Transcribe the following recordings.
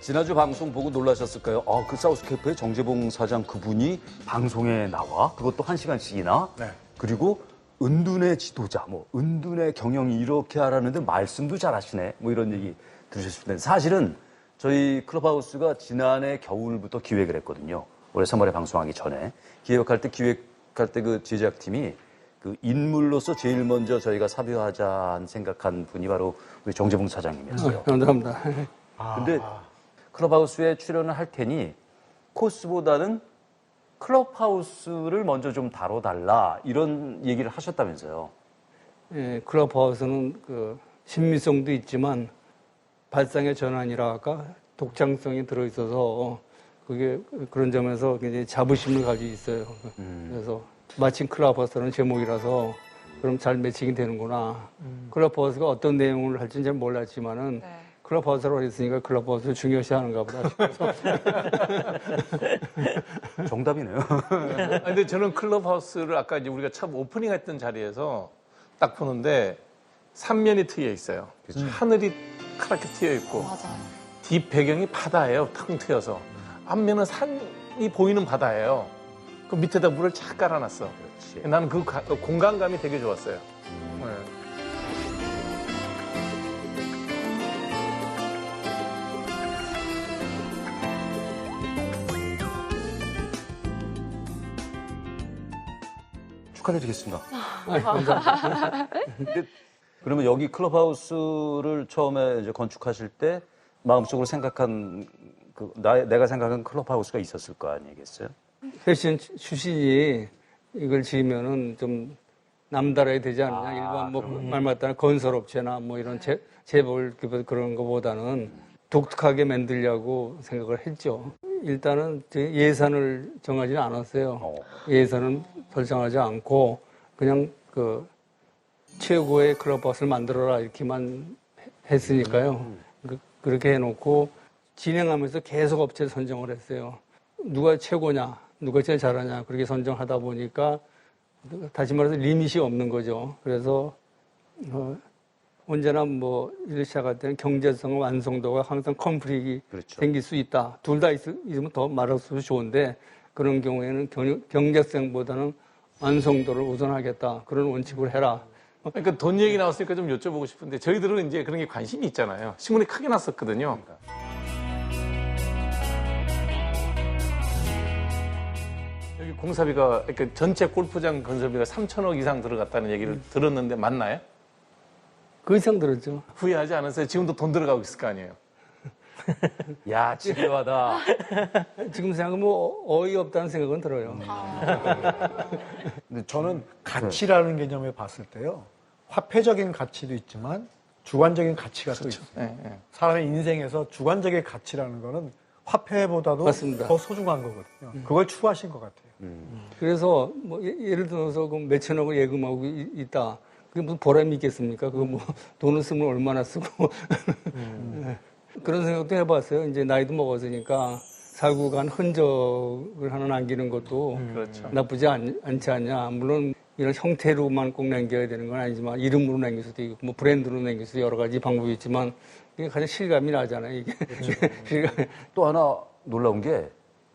지난주 방송 보고 놀라셨을까요? 그 사우스케이프의 정재봉 사장 그분이 방송에 나와? 그것도 1시간씩이나? 네. 그리고 은둔의 지도자, 은둔의 경영이 이렇게 하라는데 말씀도 잘하시네. 이런 얘기 들으셨을 텐데. 사실은 저희 클럽하우스가 지난해 겨울부터 기획을 했거든요. 올해 3월에 방송하기 전에. 기획할 때 그 제작팀이 그 인물로서 제일 먼저 저희가 섭외하자 생각한 분이 바로 우리 정재봉 사장님이었어요. 감사합니다. 근데 클럽하우스에 출연을 할 테니 코스보다는 클럽하우스를 먼저 좀 다뤄달라 이런 얘기를 하셨다면서요. 예, 클럽하우스는 그 신미성도 있지만 발상의 전환이랄까 독창성이 들어있어서 그게 그런 점에서 굉장히 자부심을 가지고 있어요. 그래서 마침 클럽하우스라는 제목이라서 그럼 잘 매칭이 되는구나. 클럽하우스가 어떤 내용을 할지는 잘 몰랐지만은 네. 클럽하우스라고 했으니까 클럽하우스를 중요시하는가 보다 싶어서. 정답이네요. 근데 저는 클럽하우스를 아까 이제 우리가 처음 오프닝 했던 자리에서 딱 보는데 삼면이 트여 있어요. 하늘이 카랗게 트여 있고 맞아요. 뒷 배경이 바다예요. 텅 트여서. 앞면은 산이 보이는 바다예요. 그 밑에다 물을 착 깔아놨어. 그렇지. 나는 그 공간감이 되게 좋았어요. 네. 축하드리겠습니다. 감사합니다. 근데 그러면 여기 클럽하우스를 처음에 이제 건축하실 때 마음속으로 생각한 내가 생각한 클럽하우스가 있었을 거 아니겠어요? 패션 출신이 이걸 지으면은 좀 남달라야 되지 않느냐. 일반 말 맞다나 건설업체나 이런 재벌 그런 거보다는 독특하게 만들려고 생각을 했죠. 일단은 예산을 정하지는 않았어요. 예산은 설정하지 않고 그냥 그 최고의 클럽하우스를 만들어라 이렇게만 했으니까요. 그렇게 해놓고 진행하면서 계속 업체 선정을 했어요. 누가 최고냐, 누가 제일 잘하냐 그렇게 선정하다 보니까 다시 말해서 리밋이 없는 거죠. 그래서 언제나 일을 시작할 때는 경제성 완성도가 항상 컨플릭이 그렇죠. 생길 수 있다. 둘 다 있으면 더 말할수록 좋은데 그런 경우에는 경제성보다는 완성도를 우선하겠다. 그런 원칙을 해라. 그러니까 돈 얘기 나왔으니까 좀 여쭤보고 싶은데 저희들은 이제 그런 게 관심이 있잖아요. 신문에 크게 났었거든요. 여기 공사비가 그러니까 전체 골프장 건설비가 3천억 이상 들어갔다는 얘기를 들었는데 맞나요? 그 이상 들었죠. 후회하지 않으세요? 지금도 돈 들어가고 있을 거 아니에요? 야, 집요하다. 지금 생각하면 어이없다는 생각은 들어요. 근데 저는 가치라는 개념에 봤을 때요. 화폐적인 가치도 있지만 주관적인 가치가 또 있어요. 네. 사람의 인생에서 주관적인 가치라는 거는 화폐보다도 맞습니다. 더 소중한 거거든요. 그걸 추구하신 것 같아요. 그래서 예를 들어서 몇천억을 예금하고 있다. 그게 무슨 보람이 있겠습니까? 그거 돈을 쓰면 얼마나 쓰고. 그런 생각도 해봤어요. 이제 나이도 먹었으니까 살고 간 흔적을 하나 남기는 것도 그렇죠. 나쁘지 않지 않냐. 물론 이런 형태로만 꼭 남겨야 되는 건 아니지만 이름으로 남길 수도 있고 브랜드로 남길 수도 여러 가지 방법이 있지만 이게 가장 실감이 나잖아요. 이게. 그렇죠. 또 하나 놀라운 게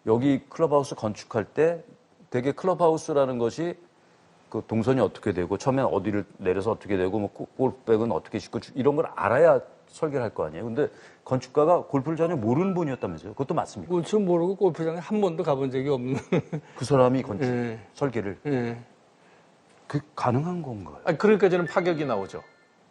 여기 클럽하우스 건축할 때 되게 클럽하우스라는 것이 그 동선이 어떻게 되고 처음엔 어디를 내려서 어떻게 되고 골프백은 어떻게 싣고 이런 걸 알아야 설계를 할 거 아니에요. 근데 건축가가 골프를 전혀 모르는 분이었다면서요. 그것도 맞습니까? 골프 모르고 골프장에 한 번도 가본 적이 없는. 그 사람이 네. 설계를. 네. 그 가능한 건가요? 그러니까 저는 파격이 나오죠.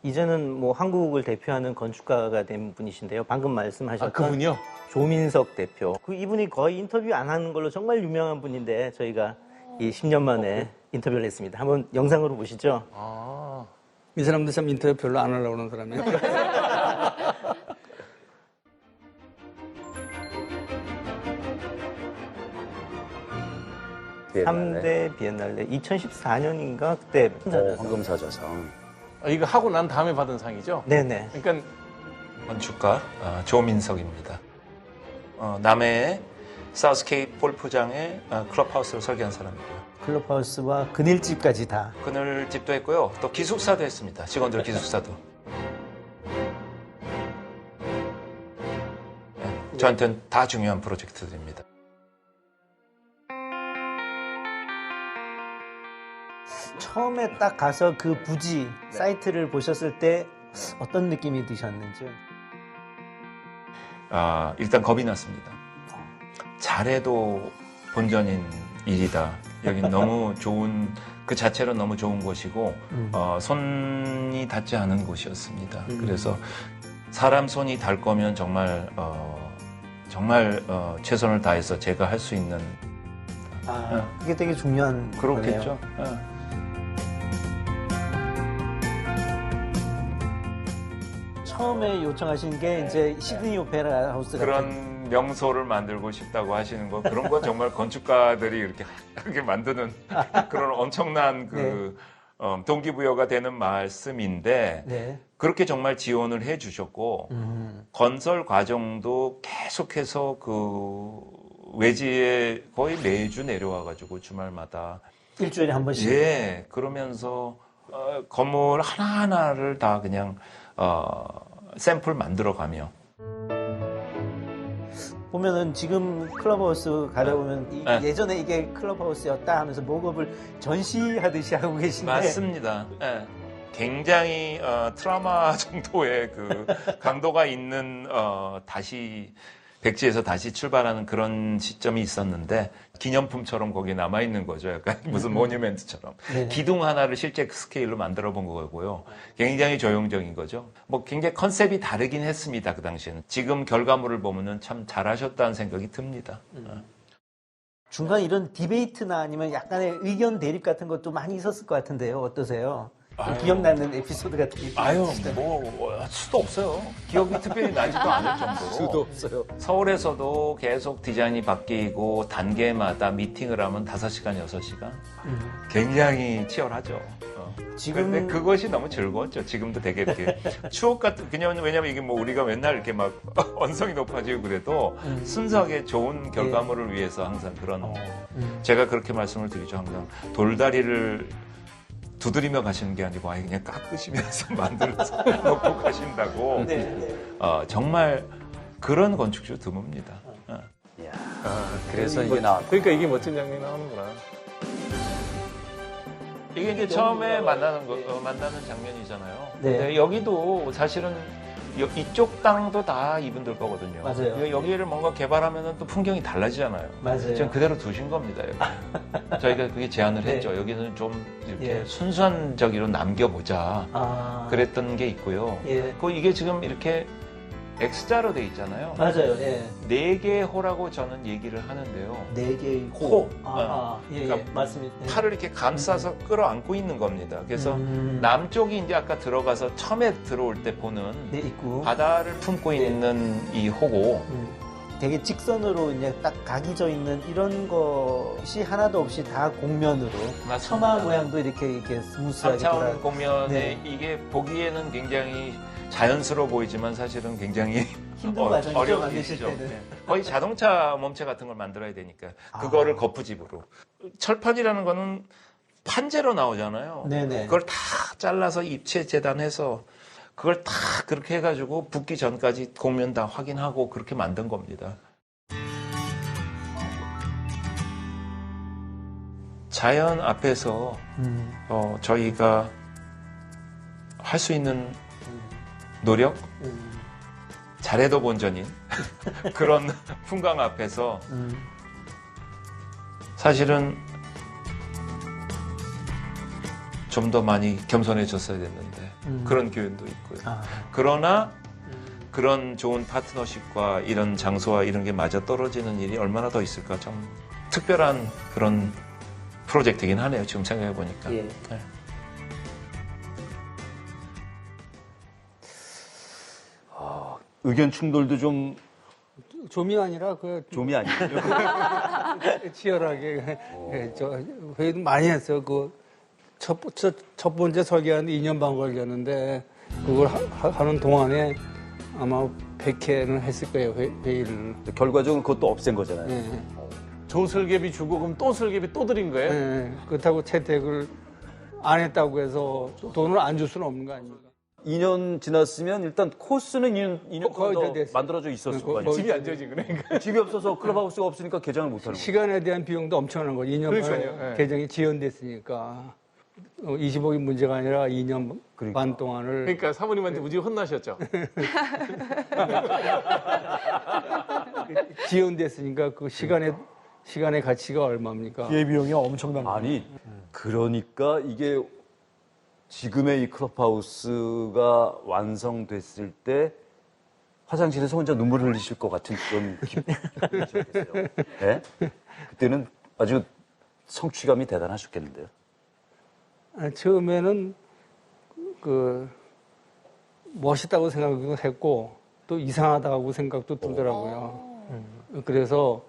이제는 한국을 대표하는 건축가가 된 분이신데요. 방금 말씀하셨던 그분이요? 조민석 대표. 이분이 거의 인터뷰 안 하는 걸로 정말 유명한 분인데 저희가 이 10년 만에 인터뷰를 했습니다. 한번 영상으로 보시죠. 이 사람도 참 인터뷰 별로 안 하려고 하는 사람이에요. 비엔날레. 3대 비엔날레 2014년인가 그때 황금사자상. 이거 하고 난 다음에 받은 상이죠? 네네. 그러니까 건축가 조민석입니다. 남해의 사우스케이프 골프장의 클럽하우스를 설계한 사람이고요. 클럽하우스와 그늘집까지 다. 그늘집도 했고요. 또 기숙사도 했습니다. 직원들 기숙사도. 저한테는 다 중요한 프로젝트들입니다. 처음에 딱 가서 그 부지 사이트를 보셨을 때 어떤 느낌이 드셨는지요? 일단 겁이 났습니다. 잘해도 본전인 일이다. 여긴 너무 좋은, 그 자체로 너무 좋은 곳이고, 손이 닿지 않은 곳이었습니다. 그래서 사람 손이 닿을 거면 정말 최선을 다해서 제가 할 수 있는. 그게 되게 중요한 그렇겠죠. 거네요. 처음에 요청하신 게 이제 시드니 오페라 하우스 같은 그런 명소를 만들고 싶다고 하시는 거, 그런 건 정말 건축가들이 이렇게 만드는 그런 엄청난 동기부여가 되는 말씀인데, 네. 그렇게 정말 지원을 해 주셨고, 건설 과정도 계속해서 그 외지에 거의 매주 내려와가지고 주말마다. 일주일에 한 번씩. 예, 그러면서 건물 하나하나를 다 그냥 샘플 만들어가며. 보면은 지금 클럽하우스 가려보면 네. 예전에 이게 클럽하우스였다 하면서 목업을 전시하듯이 하고 계신데. 맞습니다. 예. 굉장히 트라우마 정도의 그 강도가 있는 백지에서 다시 출발하는 그런 시점이 있었는데, 기념품처럼 거기 남아있는 거죠. 약간 무슨 모뉴멘트처럼. 네네. 기둥 하나를 실제 스케일로 만들어 본 거고요. 굉장히 조형적인 거죠. 뭐 굉장히 컨셉이 다르긴 했습니다. 그 당시에는. 지금 결과물을 보면은 참 잘하셨다는 생각이 듭니다. 중간 이런 디베이트나 아니면 약간의 의견 대립 같은 것도 많이 있었을 것 같은데요. 어떠세요? 기억나는 에피소드 같은 게. 수도 없어요. 기억이 특별히 나지도 않을 정도로. 수도 없어요. 서울에서도 계속 디자인이 바뀌고 단계마다 미팅을 하면 5시간, 6시간. 굉장히 치열하죠. 지금- 근데 그것이 너무 즐거웠죠. 지금도 되게 이렇게 추억 같은, 그냥 왜냐면 이게 뭐 우리가 맨날 이렇게 막 언성이 높아지고 그래도 순수하게 좋은 결과물을 위해서 항상 그런, 제가 그렇게 말씀을 드리죠. 항상 돌다리를 두드리며 가시는 게 아니고 아예 그냥 깎으시면서 만들어서 놓고 가신다고. 네. 정말 그런 건축주 드뭅니다. 그래서 이게 나왔다. 그러니까 이게 멋진 장면이 나오는구나. 이게 이제 처음에 만나는 장면이잖아요. 네. 근데 여기도 사실은 이쪽 땅도 다 이분들 거거든요. 맞아요. 여기를 뭔가 개발하면 또 풍경이 달라지잖아요. 맞아요. 지금 그대로 두신 겁니다. 여기. 저희가 그게 제안을 네. 했죠. 여기는 좀 이렇게 예. 순수한적으로 남겨보자. 그랬던 게 있고요. 예. 이게 지금 이렇게 X자로 돼 있잖아요. 맞아요. 예. 4개의 호라고 저는 얘기를 하는데요. 4개의 호. 예, 그러니까 맞습니다. 예. 팔을 이렇게 감싸서 끌어안고 있는 겁니다. 그래서 남쪽이 이제 아까 들어가서 처음에 들어올 때 보는 네, 있고. 바다를 품고 있는 이 호고, 되게 직선으로 이제 딱 각이 져 있는 이런 것이 하나도 없이 다 공면으로. 맞습니다. 처마 모양도 이렇게 스무스하게. 3차원 공면에 네. 이게 보기에는 굉장히 자연스러워 보이지만 사실은 굉장히 힘든 과정이죠, 어려운 만드실 일이죠. 때는. 네. 거의 자동차 몸체 같은 걸 만들어야 되니까 그거를 거푸집으로. 철판이라는 거는 판재로 나오잖아요. 네네. 그걸 다 잘라서 입체 재단해서 그걸 다 그렇게 해가지고 붓기 전까지 공면 다 확인하고 그렇게 만든 겁니다. 자연 앞에서 저희가 할 수 있는 노력, 잘해도 본전인 그런 풍광 앞에서 사실은 좀 더 많이 겸손해졌어야 됐는데 그런 교훈도 있고요. 그러나 그런 좋은 파트너십과 이런 장소와 이런 게 맞아 떨어지는 일이 얼마나 더 있을까, 좀 특별한 그런 프로젝트이긴 하네요. 지금 생각해 보니까. 예. 네. 의견 충돌도 좀이 아니라 그 좀이 아니죠. 치열하게 회의도 많이 했어요. 첫 번째 설계하는데 2년 반 걸렸는데 그걸 하는 동안에 아마 100회는 했을 거예요, 회의를. 결과적으로 그것도 없앤 거잖아요. 네. 저 설계비 주고 그럼 또 설계비 또 드린 거예요? 네. 그렇다고 채택을 안 했다고 해서 돈을 안 줄 수는 없는 거 아닙니까? 2년 지났으면 일단 코스는 2년 거의 동안 다 더 됐어요. 만들어져 있었을 거- 거 아니에요. 거의 집이 안 지어지 그러니까. 집이 없어서 클럽하우스가 없으니까 개장을 못 하는 거예요. 시간에 대한 비용도 엄청난 거죠. 2년 그러니까요. 만에 예. 개정이 지연됐으니까 25일 문제가 아니라 2년 그러니까. 반 동안을 그러니까 사모님한테 무지 혼나셨죠. 지연됐으니까 그 시간의 가치가 얼마입니까? 기회비용이 엄청난 거예요. 아니, 그러니까 이게 지금의 이 클럽하우스가 완성됐을 때 화장실에서 혼자 눈물을 흘리실 것 같은 그런 기분이셨겠어요. 네? 그때는 아주 성취감이 대단하셨겠는데요. 처음에는 그 멋있다고 생각도 했고 또 이상하다고 생각도 들더라고요. 그래서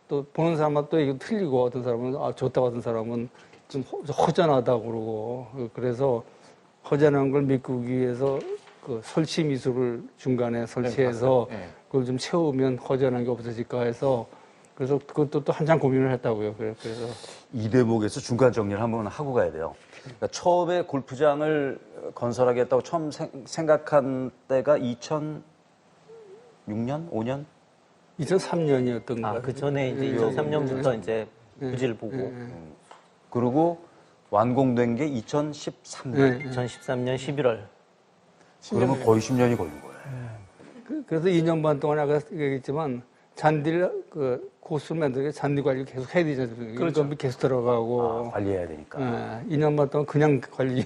또 보는 사람마다 또 이게 틀리고 어떤 사람은 아 좋다고 하던 사람은 좀 허전하다고 그러고 그래서 허전한 걸 메꾸기 위해서 그 설치 미술을 중간에 설치해서 네. 그걸 좀 채우면 허전한 게 없어질까 해서 그래서 그것도 또 한참 고민을 했다고요. 그래서 이 대목에서 중간 정리를 한번 하고 가야 돼요. 그러니까 처음에 골프장을 건설하겠다고 처음 생각한 때가 2006년? 5년? 2003년이었던 것 같아요. 그 전에 이제 2003년부터 이제 부지를 보고 그리고 완공된 게 2013년. 2013년 11월. 그러면 거의 10년이 걸린 거예요. 그래서 2년 반 동안 아까 얘기했지만 잔디를 그 코스를 만들게 잔디 관리 계속 해야 되잖아요. 그렇죠. 인건비 계속 들어가고 관리해야 되니까. 2년 반 동안 그냥 관리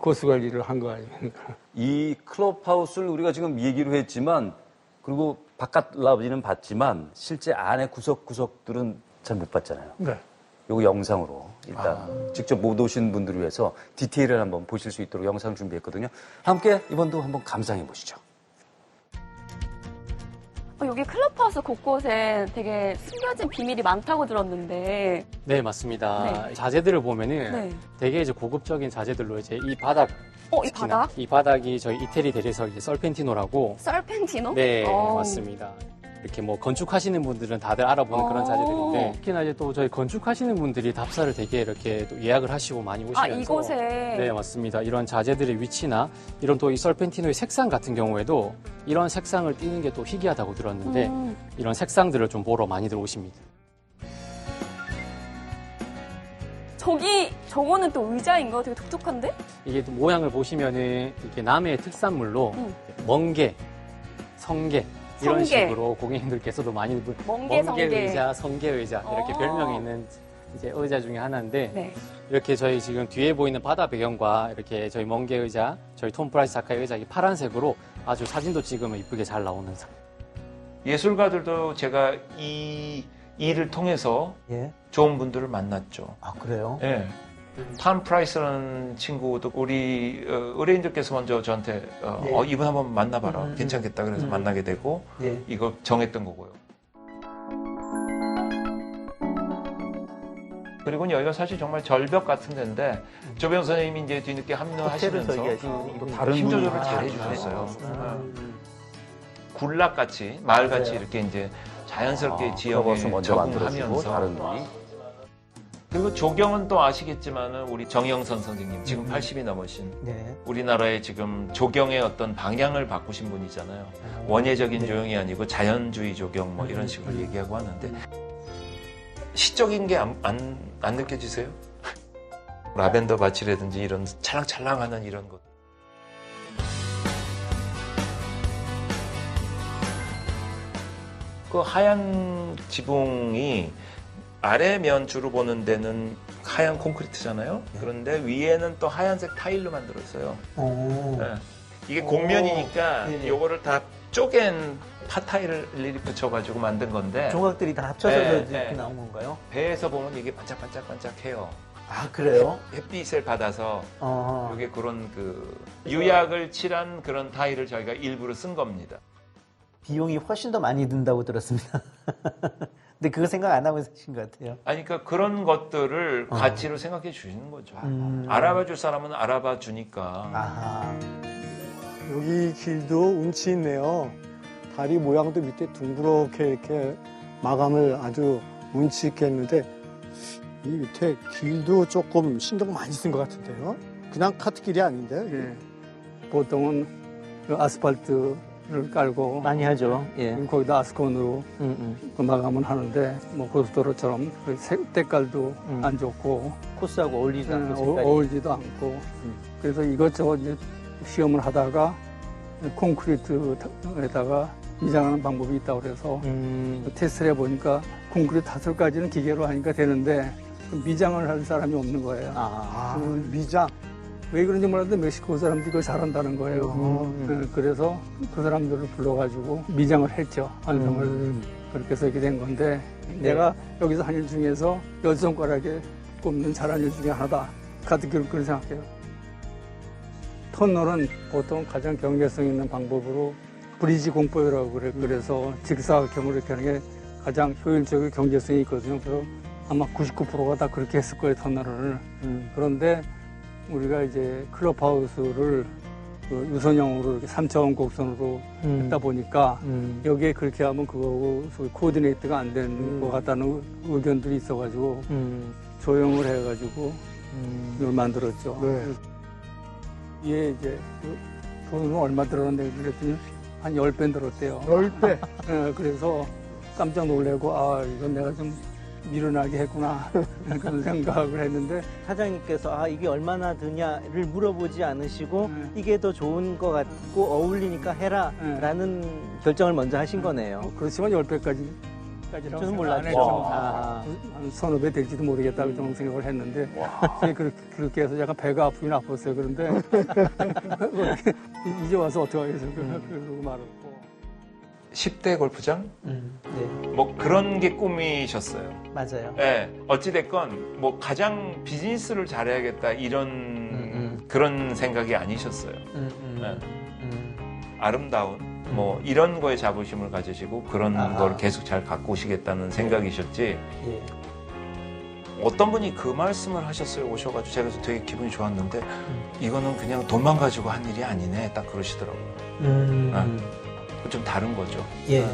코스 관리를 한 거 아닙니까? 이 클럽하우스를 우리가 지금 얘기로 했지만 그리고 바깥 라비는 봤지만 실제 안에 구석구석들은 잘 못 봤잖아요. 네. 요거 영상으로 일단 직접 못 오신 분들을 위해서 디테일을 한번 보실 수 있도록 영상 준비했거든요. 함께 이번도 한번 감상해 보시죠. 여기 클럽하우스 곳곳에 되게 숨겨진 비밀이 많다고 들었는데. 네, 맞습니다. 네. 자재들을 보면은 네. 되게 이제 고급적인 자재들로 이제 이 바닥. 이 특히나 바닥? 이 바닥이 저희 이태리 대리석 이제 썰펜티노라고. 썰펜티노? 네, 맞습니다. 이렇게 뭐 건축하시는 분들은 다들 알아보는 그런 자재들인데 특히나 이제 또 저희 건축하시는 분들이 답사를 되게 이렇게 또 예약을 하시고 많이 오시면서 이곳에. 네, 맞습니다. 이런 자재들의 위치나 이런 또 이 썰펜티노의 색상 같은 경우에도 이런 색상을 띄는 게 또 희귀하다고 들었는데 이런 색상들을 좀 보러 많이들 오십니다. 저거는 또 의자인가? 되게 독특한데? 이게 또 모양을 보시면은 이렇게 남해의 특산물로 멍게, 성게 이런 성게. 식으로 고객님들께서도 많이 멍게, 성게. 의자, 성게 의자 이렇게 어. 별명이 있는 이제 의자 중에 하나인데 네. 이렇게 저희 지금 뒤에 보이는 바다 배경과 이렇게 저희 멍게 의자, 저희 톰 프라이스 작가의 의자 이 파란색으로 아주 사진도 찍으면 이쁘게 잘 나오는 상. 예술가들도 제가 이 일을 통해서 예. 좋은 분들을 만났죠. 아, 그래요? 예. 탐 프라이스라는 친구도 우리 의뢰인들께서 먼저 저한테 이분 한번 만나봐라. 괜찮겠다. 그래서 만나게 되고 예. 이거 정했던 거고요. 그리고 여기가 사실 정말 절벽 같은 데인데 조병 선생님이 이제 뒤늦게 호텔을 합류하시면서 설계하시는 또 다른 힘 분이 조절을 잘 해주셨어요. 굴락같이 마을같이 이렇게 이제 자연스럽게 지역에 클럽하우스 먼저 만들어주고 적응하면서 다른 분이 그리고 조경은 또 아시겠지만은 우리 정영선 선생님 지금 80이 넘으신 네. 우리나라의 지금 조경의 어떤 방향을 바꾸신 분이잖아요. 원예적인 조경이 아니고 자연주의 조경 뭐 이런 식으로 얘기하고 하는데 시적인 게 안 느껴지세요? 라벤더 밭이라든지 이런 찰랑찰랑하는 이런 것. 그 하얀 지붕이 아래면 주로 보는 데는 하얀 콘크리트잖아요. 그런데 위에는 또 하얀색 타일로 만들었어요. 네. 이게 곡면이니까 네네. 요거를 다 쪼갠 팥타일을 일일이 붙여가지고 만든 건데 조각들이 다 합쳐서 네, 이렇게 네. 나온 건가요? 배에서 보면 이게 반짝반짝반짝해요. 아, 그래요? 햇빛을 받아서 어. 이게 그런 그 유약을 칠한 그런 타일을 저희가 일부러 쓴 겁니다. 비용이 훨씬 더 많이 든다고 들었습니다. 근데 그거 생각 안 하고 사신 것 같아요. 아니, 그러니까 그런 것들을 가치로 생각해 주시는 거죠. 알아봐 줄 사람은 알아봐 주니까. 아하. 여기 길도 운치 있네요. 다리 모양도 밑에 둥그렇게 이렇게 마감을 아주 운치 있게 했는데 이 밑에 길도 조금 신경 많이 쓴 것 같은데요. 그냥 카트길이 아닌데. 예. 보통은 그 아스팔트를 깔고 많이 하죠. 예. 거기다 아스콘으로 그 마감을 하는데 뭐 고속도로처럼 그 때깔도 안 좋고 코스하고 어울리지 않고 색깔이. 어울리지도 않고 그래서 이것저것 이제 시험을 하다가 콘크리트에다가 미장하는 방법이 있다고 그래서 테스트를 해보니까 콘크리트 타설까지는 기계로 하니까 되는데 미장을 할 사람이 없는 거예요. 미장. 왜 그런지 몰랐는데 멕시코 사람들이 그걸 잘한다는 거예요. 그래서 그 사람들을 불러가지고 미장을 했죠. 완성을. 그렇게 해서 이렇게 된 건데 내가 여기서 한 일 중에서 10손가락에 꼽는 잘한 일 중에 하나다. 가득 그렇게 생각해요. 터널은 보통 가장 경제성 있는 방법으로 브리지 공법이라고 그래. 그래서 직사각형으로 이렇게 하는 게 가장 효율적이고 경제성이 있거든요. 그래서 아마 99%가 다 그렇게 했을 거예요, 터널을. 그런데 우리가 이제 클럽하우스를 그 유선형으로 이렇게 3차원 곡선으로 했다 보니까 여기에 그렇게 하면 그거하고 소위 코디네이트가 안 되는 것 같다는 의견들이 있어가지고 조형을 해가지고 이걸 만들었죠. 네. 이게 이제 그 돈은 얼마 들었는데 그랬더니 한 10배 들었대요. 10배. 그래서 깜짝 놀래고 이건 내가 좀 미련하게 했구나 그런 생각을 했는데 사장님께서 이게 얼마나 드냐를 물어보지 않으시고 이게 더 좋은 것 같고 어울리니까 해라라는 결정을 먼저 하신 거네요. 그렇지만 10배까지라고 저는 몰랐죠. 한 서너 배 될지도 모르겠다고 좀 생각을 했는데 그렇게 해서 약간 배가 아프긴 아팠어요. 그런데 이제 와서 어떻게 하겠어요. 그러고 말았고 10대 골프장? 네, 뭐 그런 게 꿈이셨어요. 맞아요. 네, 어찌됐건 뭐 가장 비즈니스를 잘해야겠다 이런 그런 생각이 아니셨어요. 네. 아름다운 뭐 이런 거에 자부심을 가지시고 그런 걸 계속 잘 갖고 오시겠다는 생각이셨지. 예. 어떤 분이 그 말씀을 하셨어요. 오셔가지고 제가 그래서 되게 기분이 좋았는데 이거는 그냥 돈만 가지고 한 일이 아니네. 딱 그러시더라고요. 좀 다른 거죠. 예.